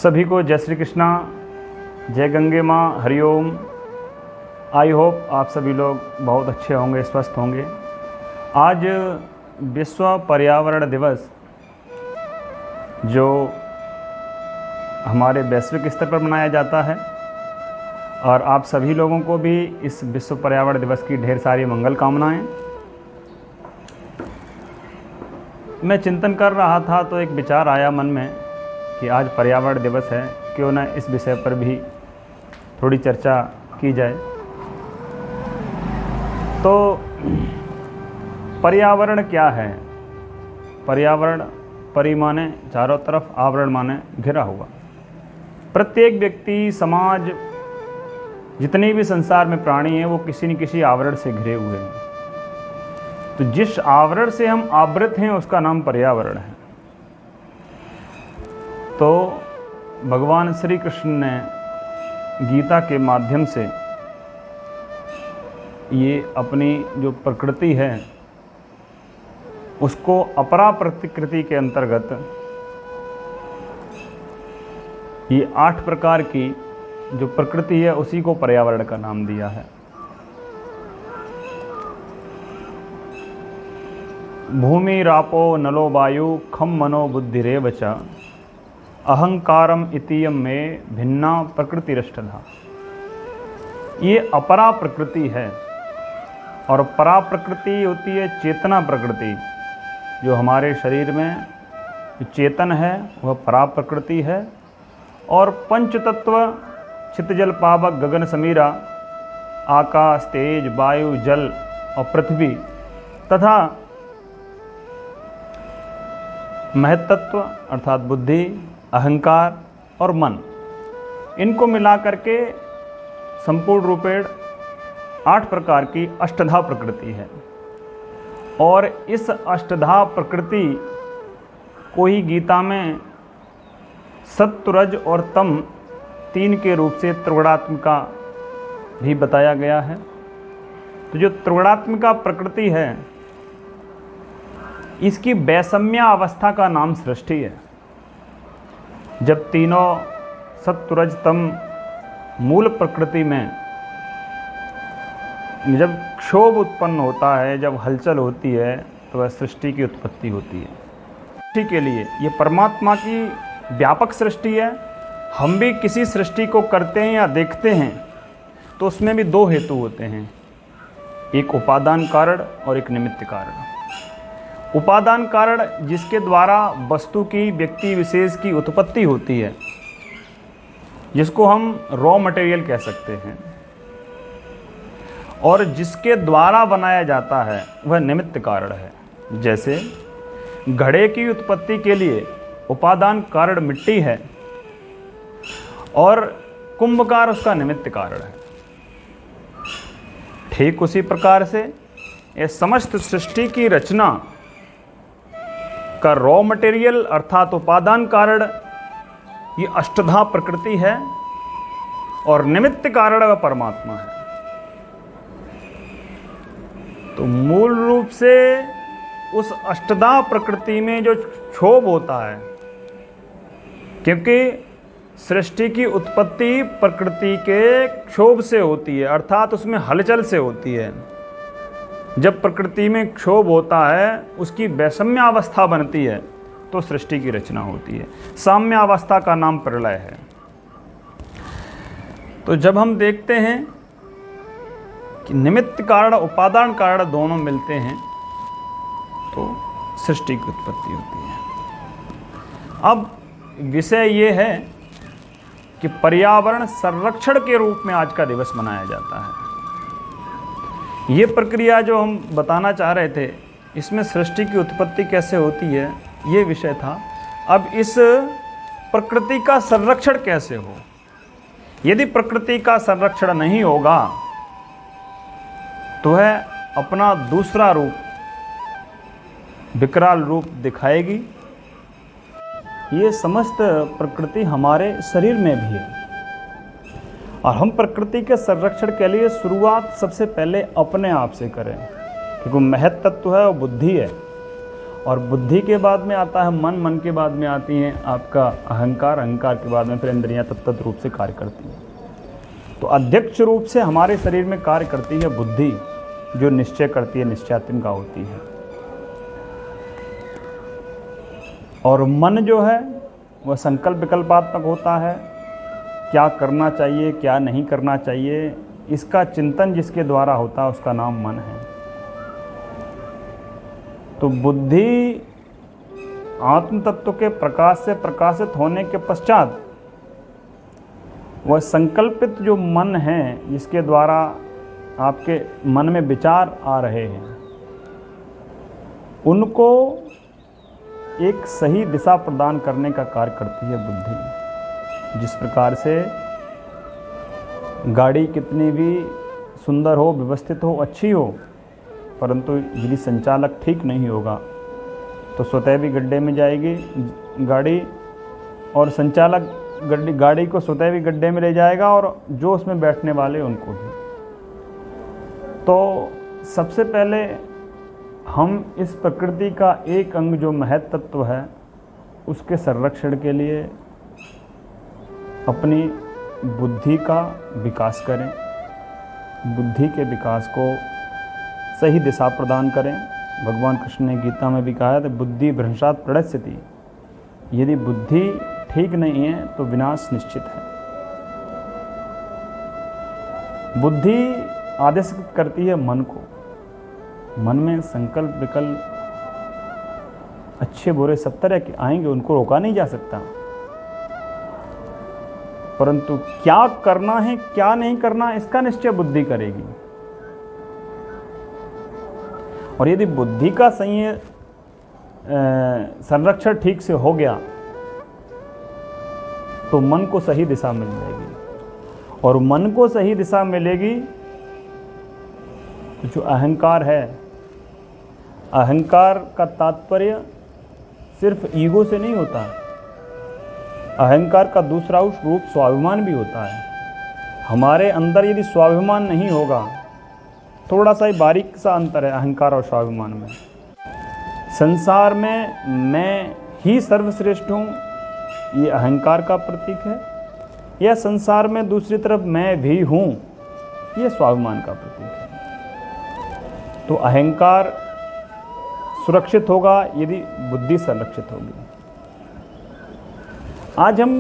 सभी को जय श्री कृष्णा, जय गंगे माँ, हरिओम। आई होप आप सभी लोग बहुत अच्छे होंगे, स्वस्थ होंगे। आज विश्व पर्यावरण दिवस जो हमारे वैश्विक स्तर पर मनाया जाता है और आप सभी लोगों को भी इस विश्व पर्यावरण दिवस की ढेर सारी मंगल कामनाएं। मैं चिंतन कर रहा था तो एक विचार आया मन में कि आज पर्यावरण दिवस है, क्यों न इस विषय पर भी थोड़ी चर्चा की जाए। तो पर्यावरण क्या है? पर्यावरण, परि माने चारों तरफ, आवरण माने घिरा हुआ। प्रत्येक व्यक्ति, समाज, जितने भी संसार में प्राणी हैं वो किसी न किसी आवरण से घिरे हुए हैं। तो जिस आवरण से हम आवृत हैं उसका नाम पर्यावरण है। तो भगवान श्री कृष्ण ने गीता के माध्यम से ये अपनी जो प्रकृति है उसको अपरा प्रकृति के अंतर्गत ये 8 प्रकार की जो प्रकृति है उसी को पर्यावरण का नाम दिया है। भूमि रापो नलो वायु खम मनो बुद्धिरेव च अहंकारम इतीयम में भिन्ना प्रकृतिरष्टधा। ये अपरा प्रकृति है और परा प्रकृति होती है चेतना प्रकृति। जो हमारे शरीर में जो चेतन है वह परा प्रकृति है। और पंच तत्व छित जल पावक गगन समीरा, आकाश, तेज, वायु, जल और पृथ्वी तथा महत्त्व अर्थात बुद्धि, अहंकार और मन, इनको मिला करके संपूर्ण रूपेण 8 प्रकार की अष्टधा प्रकृति है। और इस अष्टधा प्रकृति को ही गीता में सत्व, रज और तम 3 के रूप से त्रिगुणात्मिका भी बताया गया है। तो जो त्रिगुणात्मिका प्रकृति है इसकी वैषम्य अवस्था का नाम सृष्टि है। जब तीनों सत्व, रज, तम मूल प्रकृति में जब क्षोभ उत्पन्न होता है, जब हलचल होती है, तो वह सृष्टि की उत्पत्ति होती है। सृष्टि के लिए ये परमात्मा की व्यापक सृष्टि है। हम भी किसी सृष्टि को करते हैं या देखते हैं तो उसमें भी 2 हेतु होते हैं, एक उपादान कारण और एक निमित्त कारण। उपादान कारण जिसके द्वारा वस्तु की, व्यक्ति विशेष की उत्पत्ति होती है, जिसको हम रॉ मटेरियल कह सकते हैं, और जिसके द्वारा बनाया जाता है वह निमित्त कारण है। जैसे घड़े की उत्पत्ति के लिए उपादान कारण मिट्टी है और कुंभकार उसका निमित्त कारण है। ठीक उसी प्रकार से ये समस्त सृष्टि की रचना का रॉ मटेरियल अर्थात उपादान कारण ये अष्टधा प्रकृति है और निमित्त कारण वह परमात्मा है। तो मूल रूप से उस अष्टधा प्रकृति में जो क्षोभ होता है, क्योंकि सृष्टि की उत्पत्ति प्रकृति के क्षोभ से होती है अर्थात उसमें हलचल से होती है। जब प्रकृति में क्षोभ होता है, उसकी वैषम्य अवस्था बनती है तो सृष्टि की रचना होती है। साम्य अवस्था का नाम प्रलय है। तो जब हम देखते हैं कि निमित्त कारण, उपादान कारण दोनों मिलते हैं तो सृष्टि की उत्पत्ति होती है। अब विषय ये है कि पर्यावरण संरक्षण के रूप में आज का दिवस मनाया जाता है। ये प्रक्रिया जो हम बताना चाह रहे थे, इसमें सृष्टि की उत्पत्ति कैसे होती है ये विषय था। अब इस प्रकृति का संरक्षण कैसे हो? यदि प्रकृति का संरक्षण नहीं होगा तो वह अपना दूसरा रूप, विकराल रूप दिखाएगी। ये समस्त प्रकृति हमारे शरीर में भी है और हम प्रकृति के संरक्षण के लिए शुरुआत सबसे पहले अपने आप से करें, क्योंकि महत्त्व है और बुद्धि है और बुद्धि के बाद में आता है मन, मन के बाद में आती हैं आपका अहंकार, अहंकार के बाद में फिर इंद्रियां तत्त रूप से कार्य करती हैं। तो अध्यक्ष रूप से हमारे शरीर में कार्य करती है बुद्धि, जो निश्चय करती है, निश्चयात्मिका होती है। और मन जो है वह संकल्प विकल्पात्मक होता है, क्या करना चाहिए क्या नहीं करना चाहिए, इसका चिंतन जिसके द्वारा होता है उसका नाम मन है। तो बुद्धि आत्म तत्व के प्रकाश से प्रकाशित होने के पश्चात वह संकल्पित जो मन है जिसके द्वारा आपके मन में विचार आ रहे हैं, उनको एक सही दिशा प्रदान करने का कार्य करती है बुद्धि। जिस प्रकार से गाड़ी कितनी भी सुंदर हो, व्यवस्थित हो, अच्छी हो, परंतु यदि संचालक ठीक नहीं होगा तो स्वतः भी गड्ढे में जाएगी गाड़ी, और संचालक गाड़ी को स्वतः भी गड्ढे में ले जाएगा और जो उसमें बैठने वाले उनको भी। तो सबसे पहले हम इस प्रकृति का एक अंग जो महत् तत्व है उसके संरक्षण के लिए अपनी बुद्धि का विकास करें, बुद्धि के विकास को सही दिशा प्रदान करें। भगवान कृष्ण ने गीता में भी कहा है, बुद्धि भ्रंशात् प्रणश्यति, यदि बुद्धि ठीक नहीं है तो विनाश निश्चित है। बुद्धि आदेश करती है मन को, मन में संकल्प विकल्प अच्छे बुरे सब तरह के आएंगे, उनको रोका नहीं जा सकता, परंतु क्या करना है क्या नहीं करना इसका निश्चय बुद्धि करेगी। और यदि बुद्धि का सही संरक्षण ठीक से हो गया तो मन को सही दिशा मिल जाएगी, और मन को सही दिशा मिलेगी तो जो अहंकार है, अहंकार का तात्पर्य सिर्फ ईगो से नहीं होता, अहंकार का दूसरा रूप स्वाभिमान भी होता है। हमारे अंदर यदि स्वाभिमान नहीं होगा, थोड़ा सा ही बारीक सा अंतर है अहंकार और स्वाभिमान में। संसार में मैं ही सर्वश्रेष्ठ हूँ, ये अहंकार का प्रतीक है, या संसार में दूसरी तरफ मैं भी हूँ, ये स्वाभिमान का प्रतीक है। तो अहंकार सुरक्षित होगा यदि बुद्धि संरक्षित होगी। आज हम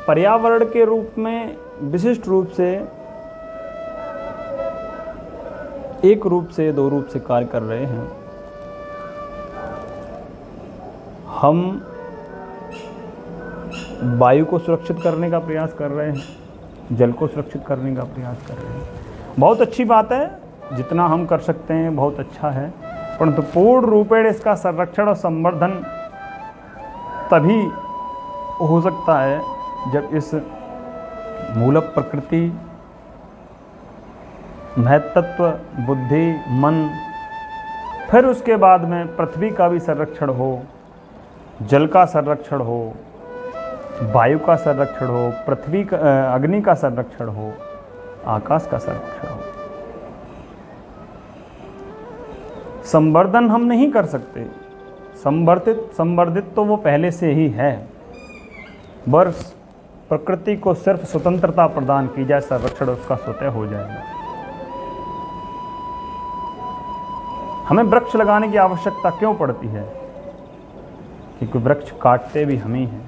पर्यावरण के रूप में विशिष्ट रूप से एक रूप से दो रूप से कार्य कर रहे हैं। हम वायु को सुरक्षित करने का प्रयास कर रहे हैं, जल को सुरक्षित करने का प्रयास कर रहे हैं। बहुत अच्छी बात है, जितना हम कर सकते हैं बहुत अच्छा है, परंतु पूर्ण रूपेण इसका संरक्षण और संवर्धन तभी हो सकता है जब इस मूल प्रकृति, महत्त्व, बुद्धि, मन, फिर उसके बाद में पृथ्वी का भी संरक्षण हो, जल का संरक्षण हो, वायु का संरक्षण हो, पृथ्वी का अग्नि का संरक्षण हो, आकाश का संरक्षण हो। संवर्धन हम नहीं कर सकते, संवर्धित तो वो पहले से ही है, बस प्रकृति को सिर्फ स्वतंत्रता प्रदान की जाए, संरक्षण उसका स्वतः हो जाएगा। हमें वृक्ष लगाने की आवश्यकता क्यों पड़ती है? क्योंकि वृक्ष काटते भी हम ही हैं।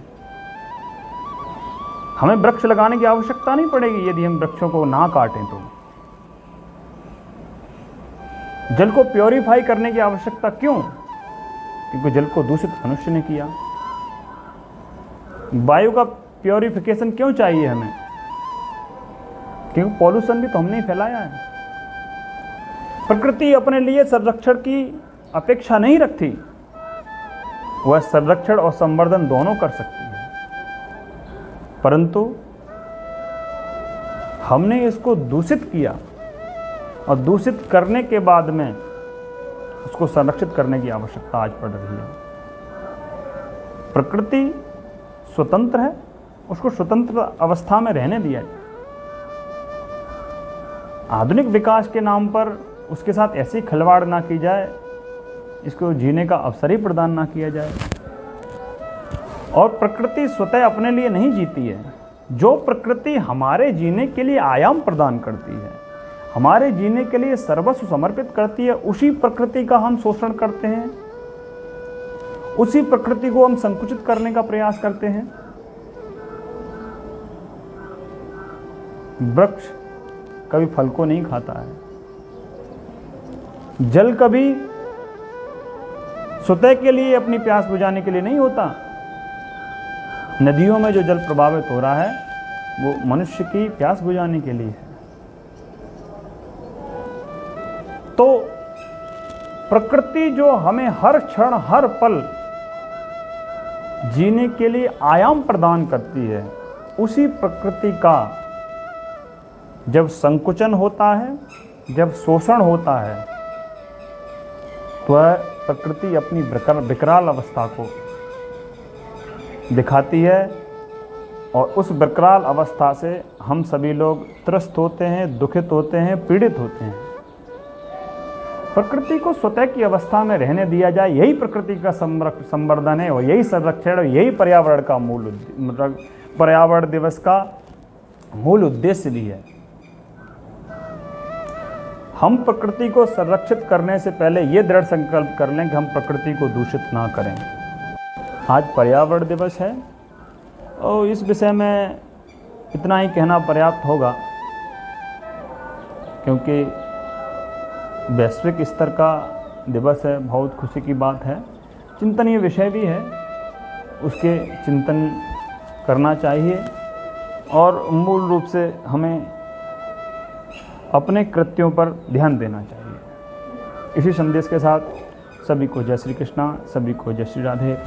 हमें वृक्ष लगाने की आवश्यकता नहीं पड़ेगी यदि हम वृक्षों को ना काटें तो। जल को प्योरीफाई करने की आवश्यकता क्यों? क्योंकि जल को दूषित मनुष्य ने किया। वायु का प्योरिफिकेशन क्यों चाहिए हमें? क्योंकि पॉल्यूशन भी तो हमने फैलाया है। प्रकृति अपने लिए संरक्षण की अपेक्षा नहीं रखती, वह संरक्षण और संवर्धन दोनों कर सकती है, परंतु हमने इसको दूषित किया और दूषित करने के बाद में उसको संरक्षित करने की आवश्यकता आज पड़ रही है। प्रकृति स्वतंत्र है, उसको स्वतंत्र अवस्था में रहने दिया जाए। आधुनिक विकास के नाम पर उसके साथ ऐसी खिलवाड़ ना की जाए इसको जीने का अवसर ही प्रदान ना किया जाए। और प्रकृति स्वतः अपने लिए नहीं जीती है। जो प्रकृति हमारे जीने के लिए आयाम प्रदान करती है, हमारे जीने के लिए सर्वस्व समर्पित करती है, उसी प्रकृति का हम शोषण करते हैं, उसी प्रकृति को हम संकुचित करने का प्रयास करते हैं। वृक्ष कभी फल को नहीं खाता है, जल कभी स्वतः के लिए अपनी प्यास बुझाने के लिए नहीं होता। नदियों में जो जल प्रभावित हो रहा है वो मनुष्य की प्यास बुझाने के लिए है। तो प्रकृति जो हमें हर क्षण हर पल जीने के लिए आयाम प्रदान करती है, उसी प्रकृति का जब संकुचन होता है, जब शोषण होता है, तो वह प्रकृति अपनी विकराल अवस्था को दिखाती है और उस विकराल अवस्था से हम सभी लोग त्रस्त होते हैं, दुखित होते हैं, पीड़ित होते हैं। प्रकृति को स्वतः की अवस्था में रहने दिया जाए, यही प्रकृति का संवर्धन है और यही संरक्षण और यही पर्यावरण का मतलब पर्यावरण दिवस का मूल उद्देश्य भी है। हम प्रकृति को संरक्षित करने से पहले ये दृढ़ संकल्प कर लें कि हम प्रकृति को दूषित ना करें। आज पर्यावरण दिवस है और इस विषय में इतना ही कहना पर्याप्त होगा, क्योंकि वैश्विक स्तर का दिवस है, बहुत खुशी की बात है, चिंतनीय विषय भी है, उसके चिंतन करना चाहिए और मूल रूप से हमें अपने कृत्यों पर ध्यान देना चाहिए। इसी संदेश के साथ सभी को जय श्री कृष्णा, सभी को जय श्री राधे।